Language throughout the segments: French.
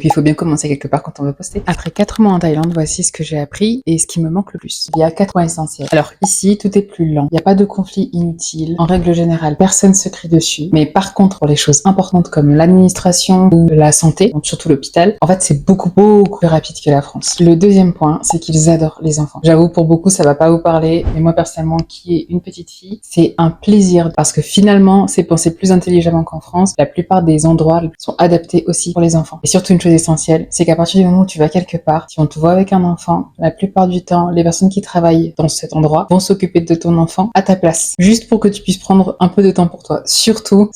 Puis il faut bien commencer quelque part quand on veut poster. Après 4 mois en Thaïlande, voici ce que j'ai appris et ce qui me manque le plus. Il y a 4 points essentiels. Alors ici, tout est plus lent. Il n'y a pas de conflit inutile. En règle générale, personne se crie dessus. Mais par contre, pour les choses importantes comme l'administration ou la santé, donc surtout l'hôpital, en fait, c'est beaucoup plus rapide que la France. Le deuxième point, c'est qu'ils adorent les enfants. J'avoue, pour beaucoup, ça va pas vous parler, mais moi personnellement, qui est une petite fille, c'est un plaisir parce que finalement, c'est pensé plus intelligemment qu'en France. La plupart des endroits sont adaptés aussi pour les enfants. Et surtout, une chose essentielle, c'est qu'à partir du moment où tu vas quelque part, si on te voit avec un enfant, la plupart du temps, les personnes qui travaillent dans cet endroit vont s'occuper de ton enfant à ta place, juste pour que tu puisses prendre un peu de temps pour toi. Surtout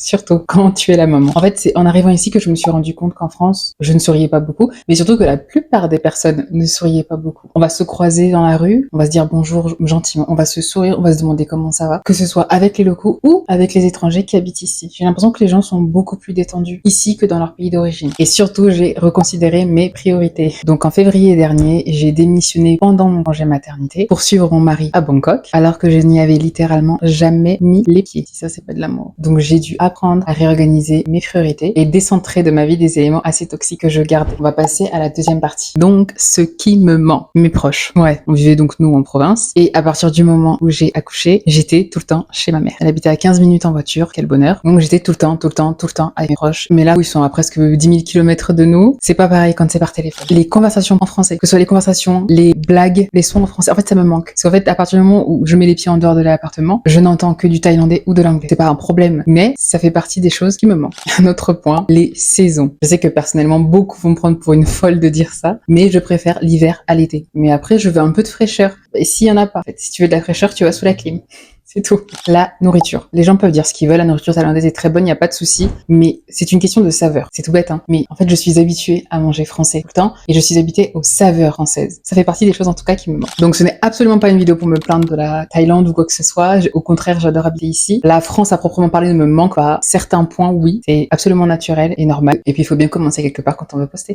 quand tu es la maman. En fait, c'est en arrivant ici que je me suis rendu compte qu'en France, je ne souriais pas beaucoup, mais surtout que la plupart des personnes ne souriaient pas beaucoup. On va se croiser dans la rue, on va se dire bonjour gentiment, on va se sourire, on va se demander comment ça va, que ce soit avec les locaux ou avec les étrangers qui habitent ici. J'ai l'impression que les gens sont beaucoup plus détendus ici que dans leur pays d'origine. Et surtout, j'ai reconsidéré mes priorités. Donc en février dernier, j'ai démissionné pendant mon congé maternité pour suivre mon mari à Bangkok, alors que je n'y avais littéralement jamais mis les pieds. Si ça, c'est pas de l'amour. Donc j'ai dû apprendre à réorganiser mes priorités et décentrer de ma vie des éléments assez toxiques que je gardais. On va passer à la deuxième partie. Donc, ce qui me ment, mes proches. Ouais, on vivait donc nous en province et à partir du moment où j'ai accouché, j'étais tout le temps chez ma mère. Elle habitait à 15 minutes en voiture, quel bonheur. Donc j'étais tout le temps avec mes proches. Mais là où ils sont à presque 10 000 km de nous, c'est pas pareil quand c'est par téléphone. Les conversations en français, que ce soit les conversations, les blagues, les sons en français, en fait ça me manque. Parce qu'en fait, à partir du moment où je mets les pieds en dehors de l'appartement, je n'entends que du thaïlandais ou de l'anglais. C'est pas un problème, mais ça fait partie des choses qui me manquent. Un autre point, les saisons. Je sais que personnellement, beaucoup vont me prendre pour une folle de dire ça, mais je préfère l'hiver à l'été. Mais après, je veux un peu de fraîcheur. Et s'il y en a pas, en fait, si tu veux de la fraîcheur, tu vas sous la clim. C'est tout. La nourriture. Les gens peuvent dire ce qu'ils veulent, la nourriture thaïlandaise est très bonne, il n'y a pas de souci, mais c'est une question de saveur. C'est tout bête, hein. Mais en fait, je suis habituée à manger français tout le temps, et je suis habituée aux saveurs françaises. Ça fait partie des choses en tout cas qui me manquent. Donc ce n'est absolument pas une vidéo pour me plaindre de la Thaïlande ou quoi que ce soit. Au contraire, j'adore habiter ici. La France à proprement parler ne me manque pas. Certains points, oui, c'est absolument naturel et normal. Et puis il faut bien commencer quelque part quand on veut poster.